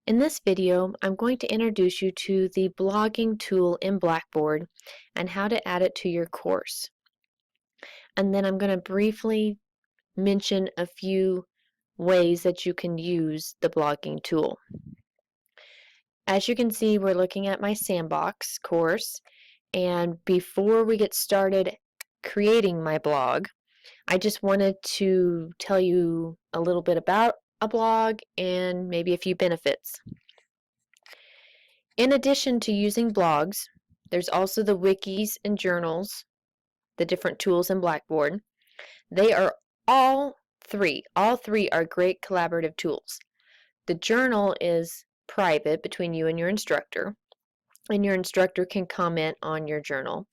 In this video, I'm going to introduce you to the blogging tool in Blackboard and how to add it to your course. And then I'm going to briefly mention a few ways that you can use the blogging tool. As you can see, we're looking at my Sandbox course, and before we get started creating my blog, I just wanted to tell you a little bit about a blog and maybe a few benefits. In addition to using blogs, there's also the wikis and journals, the different tools in Blackboard. They are all three are great collaborative tools. The journal is private between you and your instructor can comment on your journal.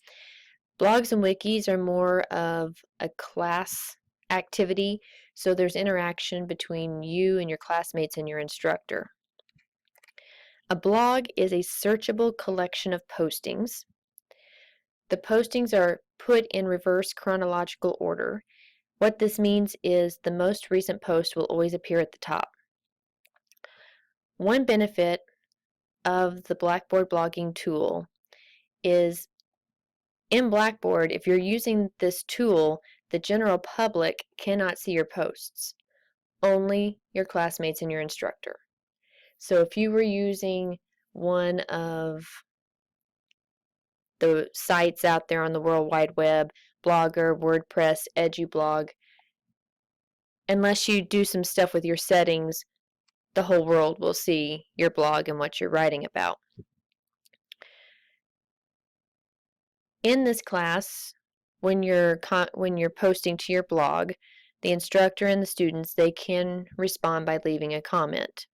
Blogs and wikis are more of a class activity, so there's interaction between you and your classmates and your instructor. A blog is a searchable collection of postings. The postings are put in reverse chronological order. What this means is the most recent post will always appear at the top. One benefit of the Blackboard blogging tool is in Blackboard, if you're using this tool, the general public cannot see your posts, only your classmates and your instructor. So if you were using one of the sites out there on the World Wide Web, Blogger, WordPress, EduBlog, unless you do some stuff with your settings, the whole world will see your blog and what you're writing about. In this class, when you're posting to your blog, the instructor and the students, they can respond by leaving a comment.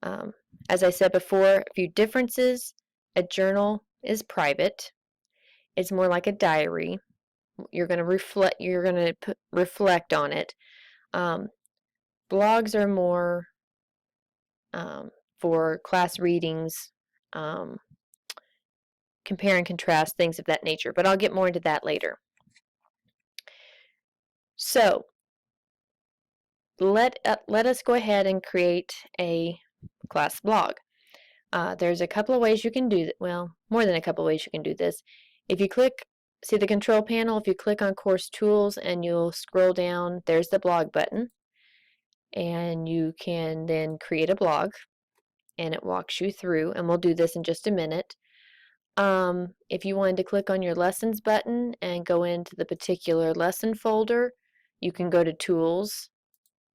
As I said before, a few differences. A journal is private. It's more like a diary. You're going to reflect on it. Blogs are more for class readings, compare and contrast, things of that nature, but I'll get more into that later. So let us go ahead and create a class blog. There's a couple of ways you can do that. Well, more than a couple of ways you can do this. If you see the control panel, if you click on course tools and you'll scroll down, there's the blog button, and you can then create a blog, and it walks you through, and we'll do this in just a minute. If you wanted to click on your lessons button and go into the particular lesson folder, you can go to tools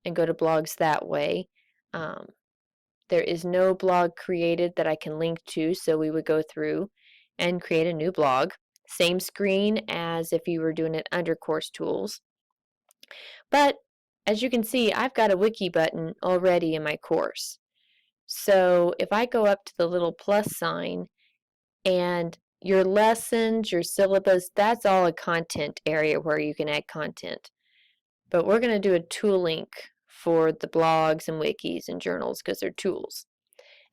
and go to blogs that way. There is no blog created that I can link to, so we would go through and create a new blog. Same screen as if you were doing it under course tools. But as you can see, I've got a wiki button already in my course. So if I go up to the little plus sign, and your lessons, your syllabus, that's all a content area where you can add content. But we're going to do a tool link for the blogs and wikis and journals because they're tools.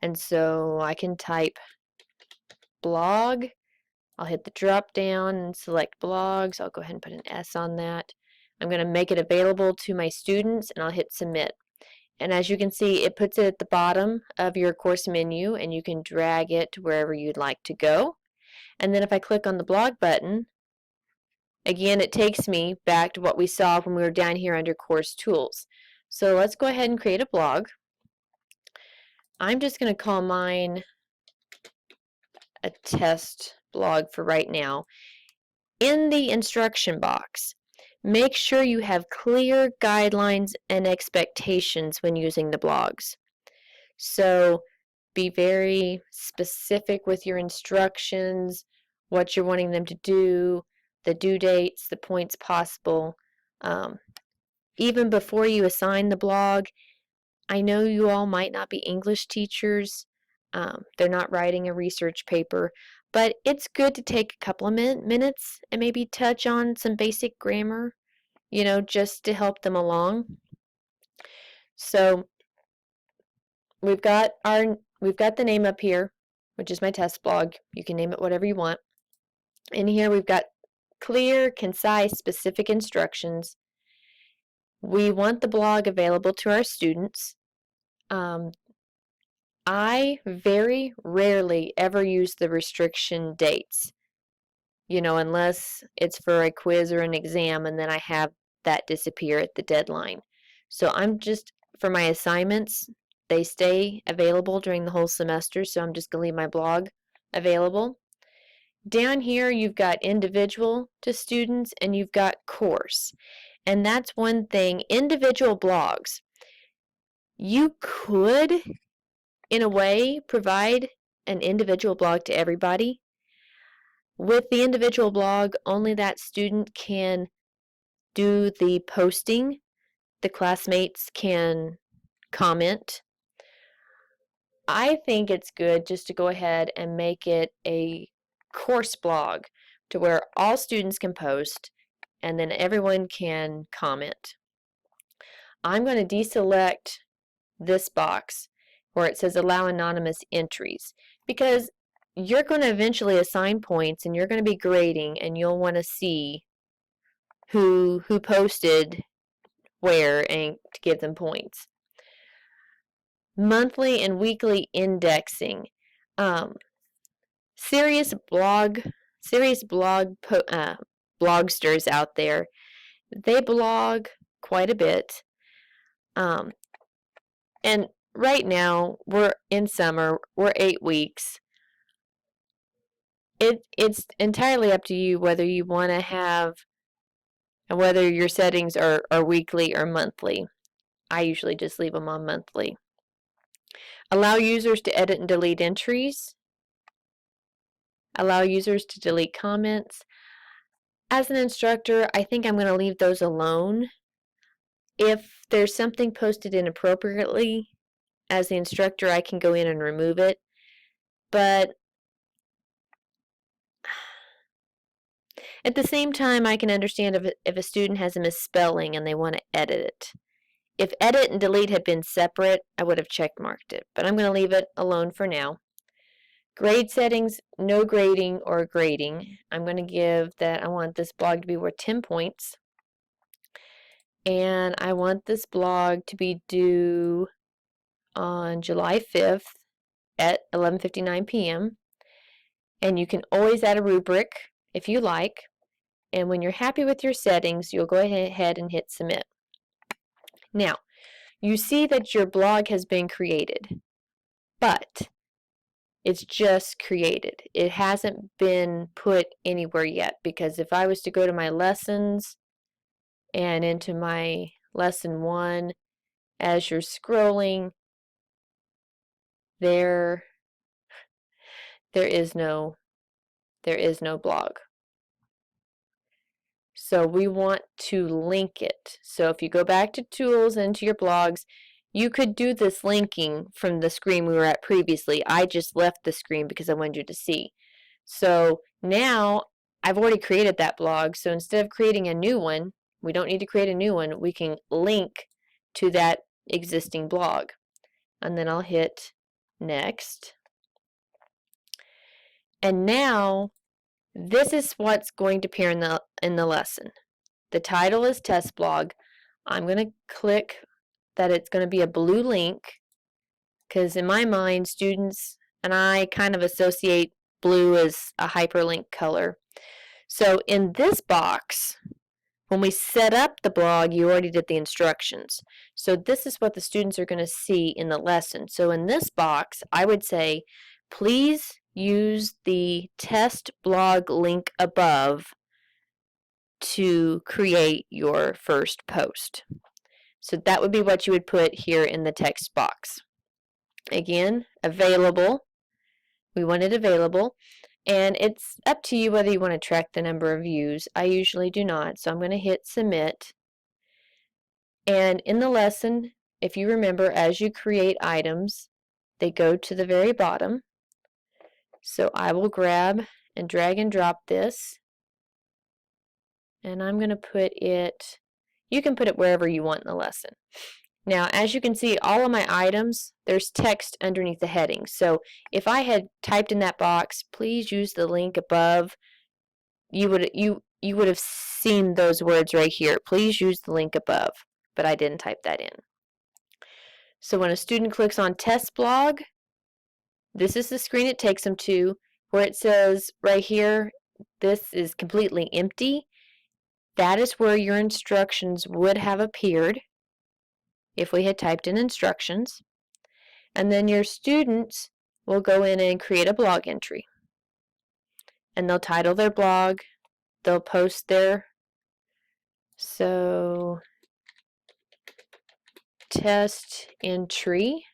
And so I can type blog. I'll hit the drop down and select blogs. I'll go ahead and put an S on that. I'm going to make it available to my students, and I'll hit submit. And as you can see, it puts it at the bottom of your course menu, and you can drag it to wherever you'd like to go. And then if I click on the blog button, again, it takes me back to what we saw when we were down here under course tools. So let's go ahead and create a blog. I'm just going to call mine a test blog for right now. In the instruction box, make sure you have clear guidelines and expectations when using the blogs. So be very specific with your instructions, what you're wanting them to do, the due dates, the points possible. Even before you assign the blog, I know you all might not be English teachers. They're not writing a research paper, but it's good to take a couple of minutes and maybe touch on some basic grammar, just to help them along. So we've got the name up here, which is my test blog. You can name it whatever you want. In here we've got clear, concise, specific instructions. We want the blog available to our students. I very rarely ever use the restriction dates, unless it's for a quiz or an exam, and then I have that disappear at the deadline. So I'm just, for my assignments, they stay available during the whole semester, so I'm just going to leave my blog available. Down here, you've got individual to students, and you've got course. And that's one thing, individual blogs. You could, in a way, provide an individual blog to everybody. With the individual blog, only that student can do the posting. The classmates can comment. I think it's good just to go ahead and make it a course blog to where all students can post and then everyone can comment. I'm going to deselect this box where it says allow anonymous entries because you're going to eventually assign points and you're going to be grading and you'll want to see who posted where and to give them points. Monthly and weekly indexing. Serious blogsters out there, they blog quite a bit. And right now, we're in summer, we're 8 weeks. It's entirely up to you whether you want to have, and whether your settings are weekly or monthly. I usually just leave them on monthly. Allow users to edit and delete entries. Allow users to delete comments. As an instructor, I think I'm going to leave those alone. If there's something posted inappropriately, as the instructor, I can go in and remove it. But at the same time, I can understand if a student has a misspelling and they want to edit it. If edit and delete had been separate, I would have checkmarked it. But I'm going to leave it alone for now. Grade settings, no grading or grading. I'm going to give that I want this blog to be worth 10 points. And I want this blog to be due on July 5th at 11:59 p.m. And you can always add a rubric if you like. And when you're happy with your settings, you'll go ahead and hit submit. Now, you see that your blog has been created, but it's just created. It hasn't been put anywhere yet, because if I was to go to my lessons and into my lesson 1, as you're scrolling, there is no blog. So we want to link it. So if you go back to tools and to your blogs, you could do this linking from the screen we were at previously. I just left the screen because I wanted you to see. So now I've already created that blog. So instead of creating a new one, we don't need to create a new one. We can link to that existing blog. And then I'll hit next. And now this is what's going to appear in the lesson. The title is test blog. I'm going to click that it's going to be a blue link, because in my mind, students and I kind of associate blue as a hyperlink color. So in this box, when we set up the blog, you already did the instructions. So this is what the students are going to see in the lesson. So in this box, I would say, please use the test blog link above to create your first post. So that would be what you would put here in the text box. Again, available. We want it available. And it's up to you whether you want to track the number of views. I usually do not, so I'm going to hit submit. And in the lesson, if you remember, as you create items, they go to the very bottom. So I will grab and drag and drop this. And I'm going to put it, you can put it wherever you want in the lesson. Now, as you can see, all of my items, there's text underneath the heading. So if I had typed in that box, please use the link above, you would have seen those words right here. Please use the link above, but I didn't type that in. So when a student clicks on test blog, This is the screen it takes them to, where it says right here, this is completely empty. That is where your instructions would have appeared if we had typed in instructions. And then your students will go in and create a blog entry. And they'll title their blog, they'll post their, so test entry,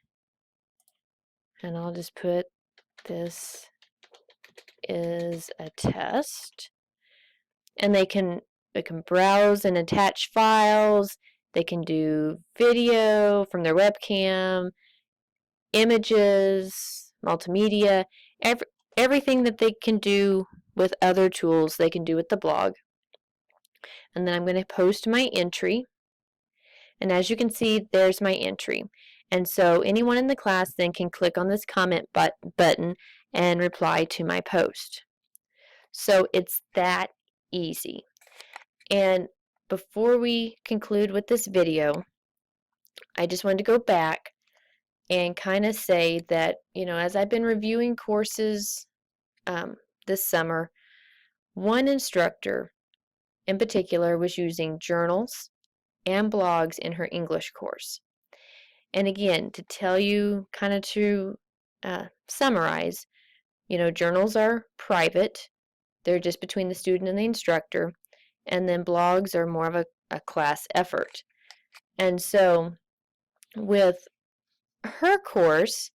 and I'll just put this is a test. And they can browse and attach files, they can do video from their webcam, images, multimedia, everything that they can do with other tools they can do with the blog. And then I'm going to post my entry, and as you can see, there's my entry. And so anyone in the class then can click on this comment button and reply to my post. So it's that easy. And before we conclude with this video, I just wanted to go back and kind of say that, as I've been reviewing courses this summer, one instructor in particular was using journals and blogs in her English course. And again, to tell you, kind of to summarize, journals are private. They're just between the student and the instructor. And then blogs are more of a class effort. And so with her course,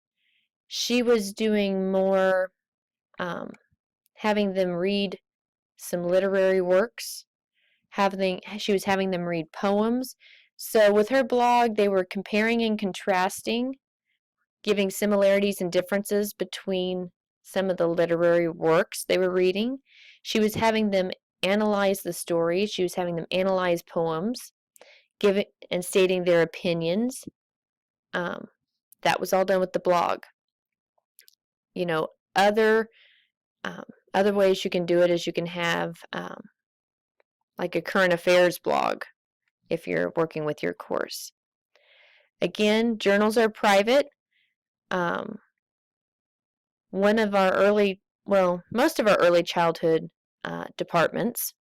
she was doing more having them read some literary works. She was having them read poems. So with her blog, they were comparing and contrasting, giving similarities and differences between some of the literary works they were reading. She was having them analyze the stories. She was having them analyze poems, giving and stating their opinions. That was all done with the blog. Other ways you can do it is you can have like a current affairs blog if you're working with your course. Again, journals are private. Most of our early childhood departments,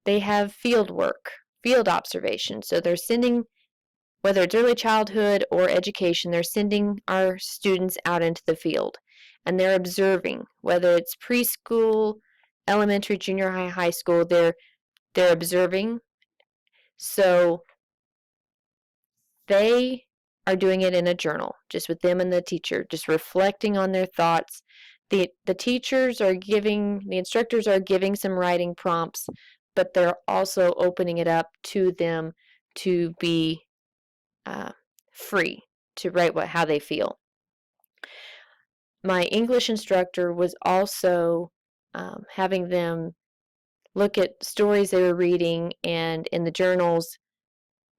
they have field work, field observation. So they're sending, whether it's early childhood or education, they're sending our students out into the field. And they're observing, whether it's preschool, elementary, junior high, high school, they're observing. So they are doing it in a journal, just with them and the teacher, just reflecting on their thoughts. The instructors are giving some writing prompts, but they're also opening it up to them to be free to write how they feel. My English instructor was also having them look at stories they were reading, and in the journals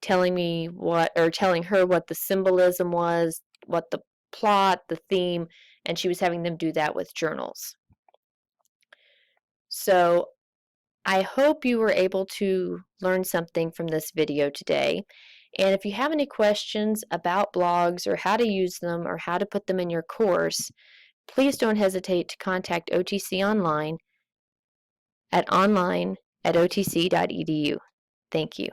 telling her what the symbolism was, what the plot, the theme, and she was having them do that with journals. So I hope you were able to learn something from this video today. And if you have any questions about blogs or how to use them or how to put them in your course, please don't hesitate to contact OTC Online at online@otc.edu. Thank you.